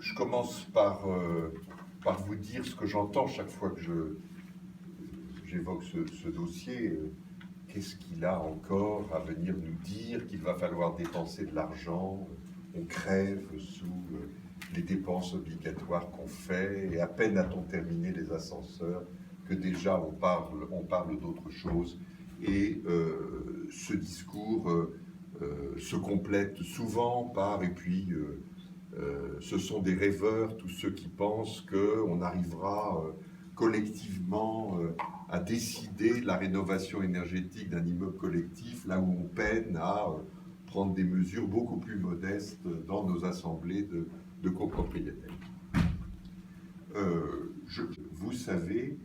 Je commence par vous dire ce que j'entends chaque fois que j'évoque ce dossier. Qu'est-ce qu'il a encore à venir nous dire qu'il va falloir dépenser de l'argent? On crève sous les dépenses obligatoires qu'on fait, et à peine a-t-on terminé les ascenseurs que déjà on parle d'autre chose. Et ce discours se complète souvent par, et puis ce sont des rêveurs, tous ceux qui pensent qu'on arrivera collectivement à décider la rénovation énergétique d'un immeuble collectif, là où on peine à prendre des mesures beaucoup plus modestes dans nos assemblées de copropriétaires. Vous savez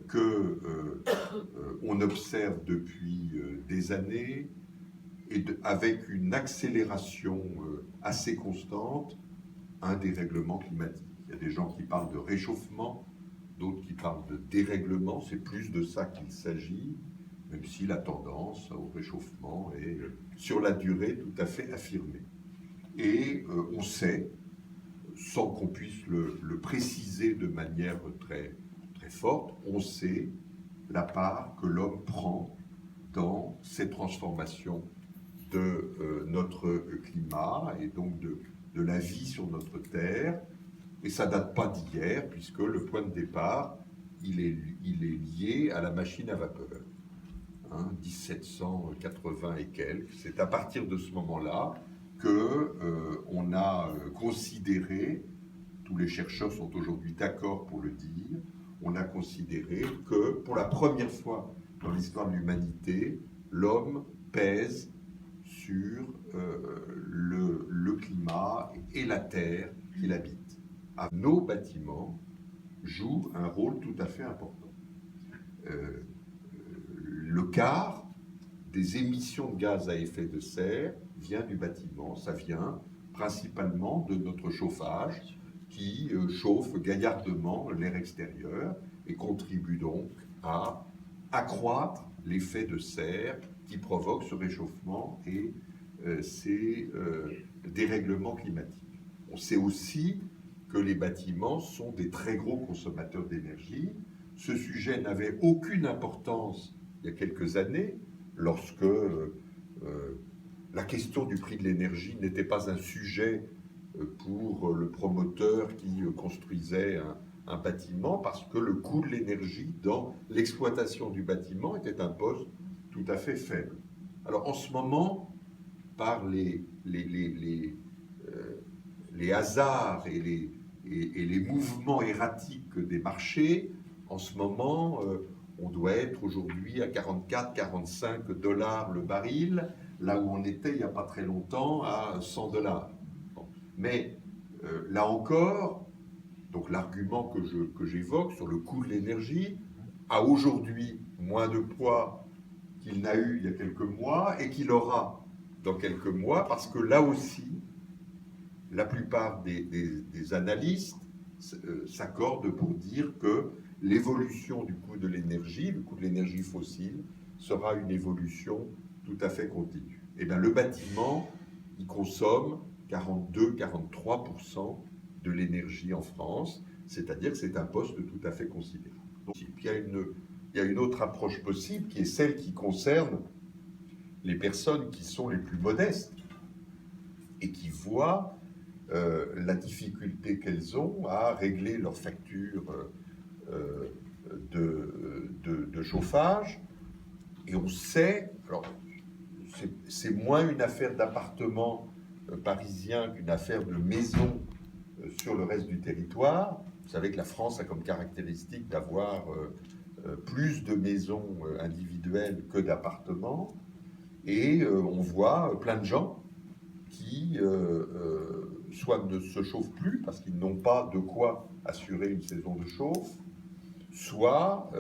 qu'on observe depuis des années, et avec une accélération assez constante, un dérèglement climatique. Il y a des gens qui parlent de réchauffement, d'autres qui parlent de dérèglement. C'est plus de ça qu'il s'agit, même si la tendance au réchauffement est, sur la durée, tout à fait affirmée. Et on sait, sans qu'on puisse le préciser de manière très, très forte, on sait la part que l'homme prend dans ces transformations de notre climat et donc de la vie sur notre Terre. Et ça ne date pas d'hier, puisque le point de départ, il est lié à la machine à vapeur. 1780 et quelques. C'est à partir de ce moment-là qu'on a considéré, tous les chercheurs sont aujourd'hui d'accord pour le dire, on a considéré que pour la première fois dans l'histoire de l'humanité, l'homme pèse sur le climat et la terre qu'il habite. Nos bâtiments jouent un rôle tout à fait important. Le quart des émissions de gaz à effet de serre vient du bâtiment. Ça vient principalement de notre chauffage qui chauffe gaillardement l'air extérieur et contribue donc à accroître l'effet de serre qui provoque ce réchauffement et ces dérèglements climatiques. On sait aussi que les bâtiments sont des très gros consommateurs d'énergie. Ce sujet n'avait aucune importance il y a quelques années, lorsque la question du prix de l'énergie n'était pas un sujet pour le promoteur qui construisait un bâtiment, parce que le coût de l'énergie dans l'exploitation du bâtiment était un poste tout à fait faible. Alors en ce moment, par les hasards et les mouvements erratiques des marchés, en ce moment, on doit être aujourd'hui à 44-45 $ le baril, là où on était il n'y a pas très longtemps à 100 $. Bon. Mais là encore, donc l'argument que j'évoque sur le coût de l'énergie a aujourd'hui moins de poids qu'il n'a eu il y a quelques mois et qu'il aura dans quelques mois, parce que là aussi, la plupart des analystes s'accordent pour dire que l'évolution du coût de l'énergie, le coût de l'énergie fossile, sera une évolution tout à fait continue. Et bien, le bâtiment, il consomme 42-43% de l'énergie en France, c'est-à-dire que c'est un poste tout à fait considérable. Donc, il y a une autre approche possible qui est celle qui concerne les personnes qui sont les plus modestes et qui voient la difficulté qu'elles ont à régler leurs factures de chauffage. Et on sait, alors c'est moins une affaire d'appartement parisien qu'une affaire de maison sur le reste du territoire. Vous savez que la France a comme caractéristique d'avoir plus de maisons individuelles que d'appartements, et on voit plein de gens qui soit ne se chauffent plus parce qu'ils n'ont pas de quoi assurer une saison de chauffe, soit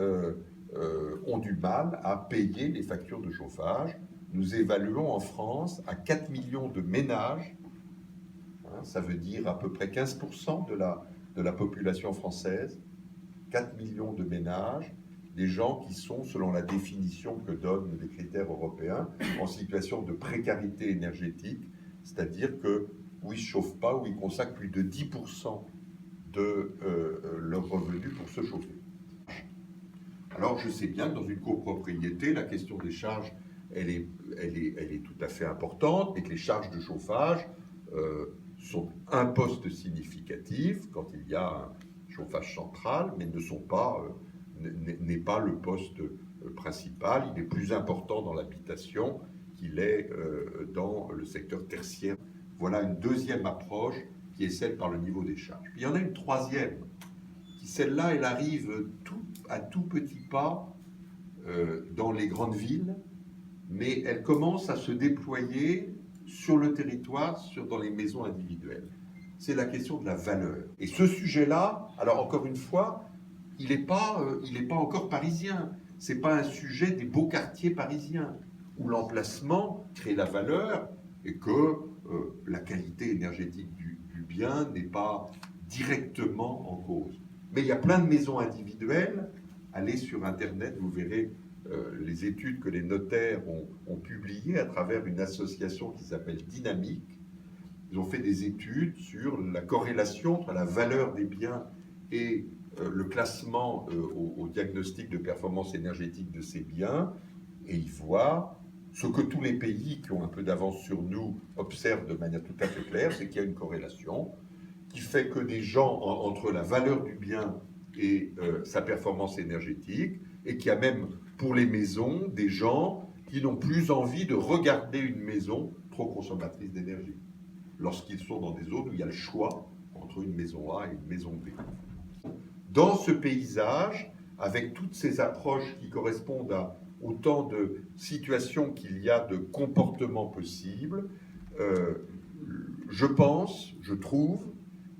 ont du mal à payer les factures de chauffage. Nous évaluons en France à 4 millions de ménages, ça veut dire à peu près 15% de la population française, 4 millions de ménages, des gens qui sont, selon la définition que donnent les critères européens, en situation de précarité énergétique, c'est-à-dire que où ils ne se chauffent pas, où ils consacrent plus de 10% de leurs revenus pour se chauffer. Alors je sais bien que dans une copropriété, la question des charges, elle est tout à fait importante, et que les charges de chauffage sont un poste significatif quand il y a un chauffage central, mais n'est pas le poste principal. Il est plus important dans l'habitation qu'il est dans le secteur tertiaire. Voilà une deuxième approche qui est celle par le niveau des charges. Puis il y en a une troisième, qui celle-là, elle arrive à tout petit pas dans les grandes villes, mais elle commence à se déployer sur le territoire, dans les maisons individuelles. C'est la question de la valeur. Et ce sujet-là, alors encore une fois, il n'est pas encore parisien. Ce n'est pas un sujet des beaux quartiers parisiens, où l'emplacement crée la valeur et que la qualité énergétique du bien n'est pas directement en cause. Mais il y a plein de maisons individuelles. Allez sur Internet, vous verrez les études que les notaires ont publiées à travers une association qui s'appelle Dynamique. Ils ont fait des études sur la corrélation entre la valeur des biens et le classement au diagnostic de performance énergétique de ces biens. Et ils voient ce que tous les pays qui ont un peu d'avance sur nous observent de manière tout à fait claire, c'est qu'il y a une corrélation qui fait que des gens, entre la valeur du bien et sa performance énergétique, et qu'il y a même pour les maisons des gens qui n'ont plus envie de regarder une maison trop consommatrice d'énergie, lorsqu'ils sont dans des zones où il y a le choix entre une maison A et une maison B. Dans ce paysage, avec toutes ces approches qui correspondent à autant de situations qu'il y a de comportements possibles, je trouve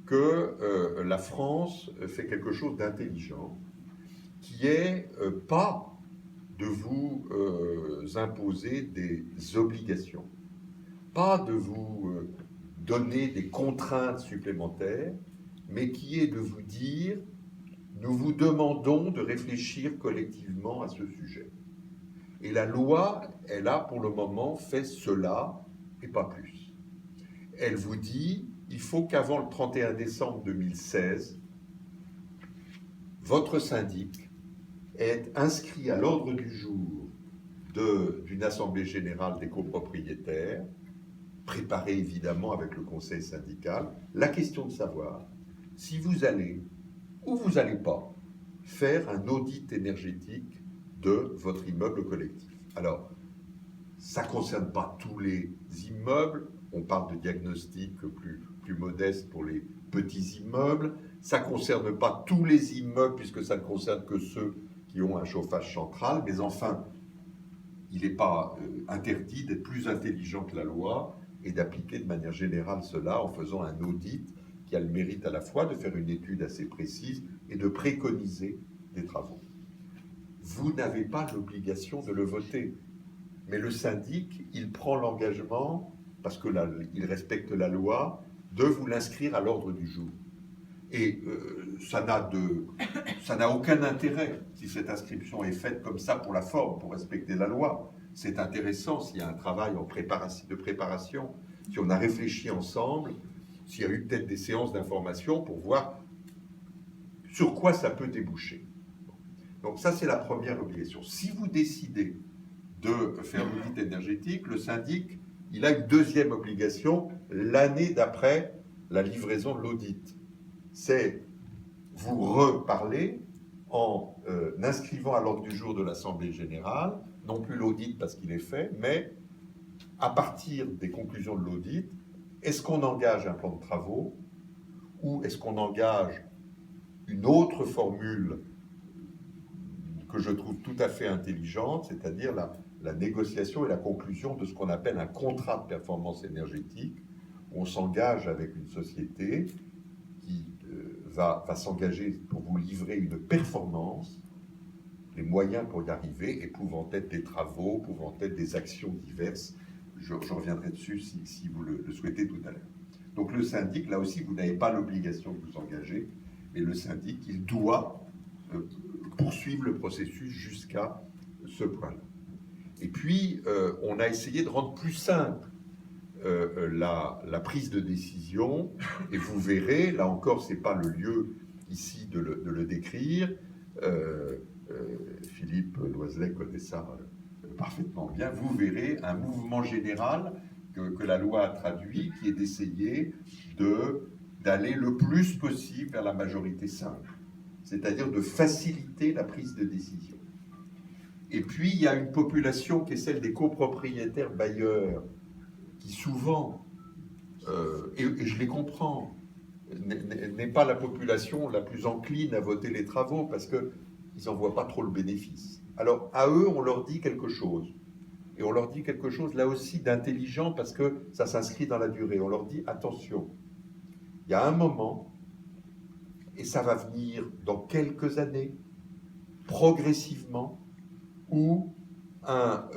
que la France fait quelque chose d'intelligent, qui est pas de vous imposer des obligations, pas de vous donner des contraintes supplémentaires, mais qui est de vous dire, nous vous demandons de réfléchir collectivement à ce sujet. Et la loi, elle a pour le moment fait cela, et pas plus. Elle vous dit, il faut qu'avant le 31 décembre 2016, votre syndic ait inscrit à l'ordre du jour d'une assemblée générale des copropriétaires, préparée évidemment avec le conseil syndical, la question de savoir si vous allez ou vous n'allez pas faire un audit énergétique de votre immeuble collectif. Alors, ça ne concerne pas tous les immeubles, on parle de diagnostics plus modestes pour les petits immeubles, ça ne concerne pas tous les immeubles puisque ça ne concerne que ceux qui ont un chauffage central, mais enfin, il n'est pas interdit d'être plus intelligent que la loi et d'appliquer de manière générale cela en faisant un audit qui a le mérite à la fois de faire une étude assez précise et de préconiser des travaux. Vous n'avez pas l'obligation de le voter, mais le syndic, il prend l'engagement, parce qu'il respecte la loi, de vous l'inscrire à l'ordre du jour. Et ça n'a aucun intérêt si cette inscription est faite comme ça pour la forme, pour respecter la loi. C'est intéressant s'il y a un travail de préparation, si on a réfléchi ensemble, s'il y a eu peut-être des séances d'information pour voir sur quoi ça peut déboucher. Donc ça, c'est la première obligation. Si vous décidez de faire l'audit énergétique, le syndic, il a une deuxième obligation l'année d'après la livraison de l'audit. C'est vous reparler en inscrivant à l'ordre du jour de l'Assemblée générale, non plus l'audit parce qu'il est fait, mais à partir des conclusions de l'audit, est-ce qu'on engage un plan de travaux ou est-ce qu'on engage une autre formule que je trouve tout à fait intelligente, c'est-à-dire la négociation et la conclusion de ce qu'on appelle un contrat de performance énergétique, où on s'engage avec une société qui va s'engager pour vous livrer une performance, les moyens pour y arriver, et pouvant être des travaux, pouvant être des actions diverses. Je reviendrai dessus si vous le souhaitez tout à l'heure. Donc le syndic, là aussi, vous n'avez pas l'obligation de vous engager, mais le syndic, il doit poursuivre le processus jusqu'à ce point-là. Et puis, on a essayé de rendre plus simple la prise de décision, et vous verrez, là encore, ce n'est pas le lieu ici de le décrire, Philippe Loiselet connaît ça parfaitement bien, vous verrez un mouvement général que la loi a traduit, qui est d'essayer d'aller le plus possible vers la majorité simple, c'est-à-dire de faciliter la prise de décision. Et puis, il y a une population qui est celle des copropriétaires bailleurs, qui souvent, et je les comprends, n'est pas la population la plus encline à voter les travaux, parce qu'ils n'en voient pas trop le bénéfice. Alors, à eux, on leur dit quelque chose. Et on leur dit quelque chose, là aussi, d'intelligent, parce que ça s'inscrit dans la durée. On leur dit, attention, il y a un moment, et ça va venir dans quelques années, progressivement, où un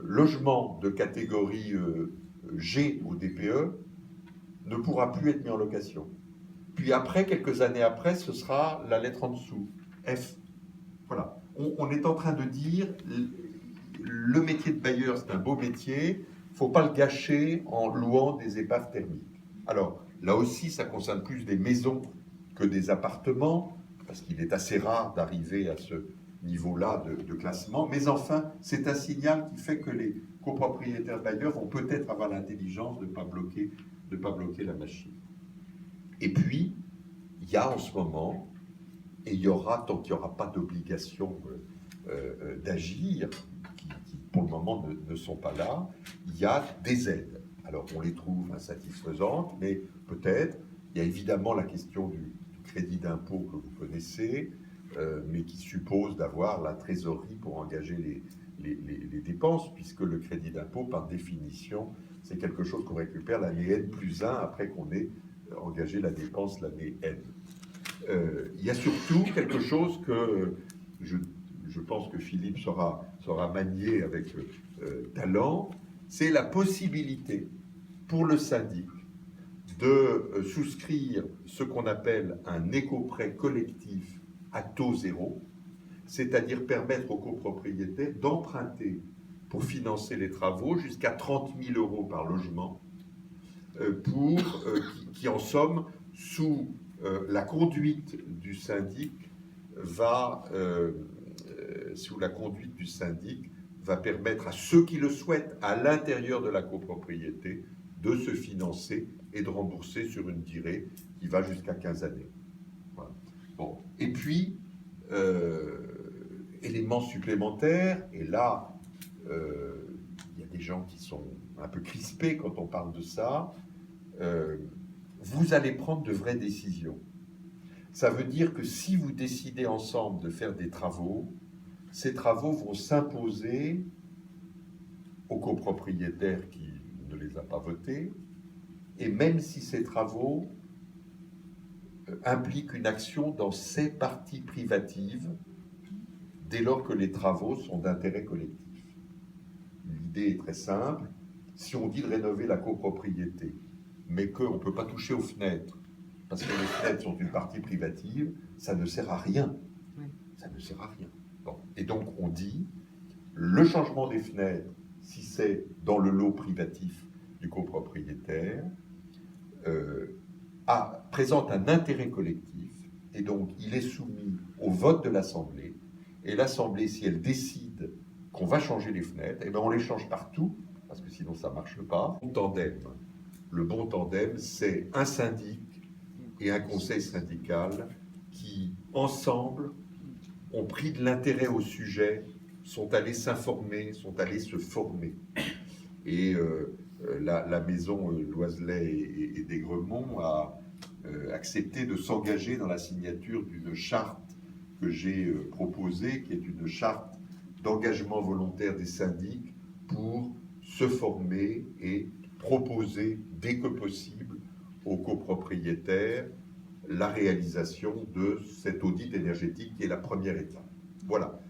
logement de catégorie G au DPE ne pourra plus être mis en location. Puis après, quelques années après, ce sera la lettre en dessous, F. Voilà. On est en train de dire, le métier de bailleur, c'est un beau métier, il ne faut pas le gâcher en louant des épaves thermiques. Alors, là aussi, ça concerne plus des maisons que des appartements, parce qu'il est assez rare d'arriver à ce niveau-là de classement, mais enfin, c'est un signal qui fait que les copropriétaires bailleurs vont peut-être avoir l'intelligence de ne pas bloquer la machine. Et puis, il y a en ce moment, et il y aura, tant qu'il n'y aura pas d'obligation d'agir, qui pour le moment ne sont pas là, il y a des aides. Alors, on les trouve insatisfaisantes, mais peut-être, il y a évidemment la question du crédit d'impôt que vous connaissez, mais qui suppose d'avoir la trésorerie pour engager les dépenses, puisque le crédit d'impôt, par définition, c'est quelque chose qu'on récupère l'année N plus 1 après qu'on ait engagé la dépense l'année N. Il y a surtout quelque chose que je pense que Philippe saura manier avec talent, c'est la possibilité pour le syndic de souscrire ce qu'on appelle un éco-prêt collectif à taux zéro, c'est-à-dire permettre aux copropriétaires d'emprunter pour financer les travaux jusqu'à 30 000 euros par logement, qui en somme, sous la conduite du syndic, va permettre à ceux qui le souhaitent, à l'intérieur de la copropriété, de se financer et de rembourser sur une durée qui va jusqu'à 15 années. Voilà. Bon. Et puis, élément supplémentaire, et là, il y a des gens qui sont un peu crispés quand on parle de ça, vous allez prendre de vraies décisions. Ça veut dire que si vous décidez ensemble de faire des travaux, ces travaux vont s'imposer aux copropriétaires qui ne les a pas votés, et même si ces travaux impliquent une action dans ces parties privatives, dès lors que les travaux sont d'intérêt collectif. L'idée est très simple. Si on dit de rénover la copropriété, mais qu'on ne peut pas toucher aux fenêtres, parce que les fenêtres sont une partie privative, ça ne sert à rien. Ça ne sert à rien. Bon. Et donc on dit, le changement des fenêtres, si c'est dans le lot privatif du copropriétaire, présente un intérêt collectif, et donc il est soumis au vote de l'Assemblée, et l'Assemblée, si elle décide qu'on va changer les fenêtres, eh bien on les change partout, parce que sinon ça ne marche pas. Le bon tandem, c'est un syndic et un conseil syndical qui, ensemble, ont pris de l'intérêt au sujet, sont allés s'informer, sont allés se former. Et la maison Loiselet et d'Aigremont a accepté de s'engager dans la signature d'une charte que j'ai proposée, qui est une charte d'engagement volontaire des syndics pour se former et proposer, dès que possible, aux copropriétaires la réalisation de cet audit énergétique qui est la première étape. Voilà.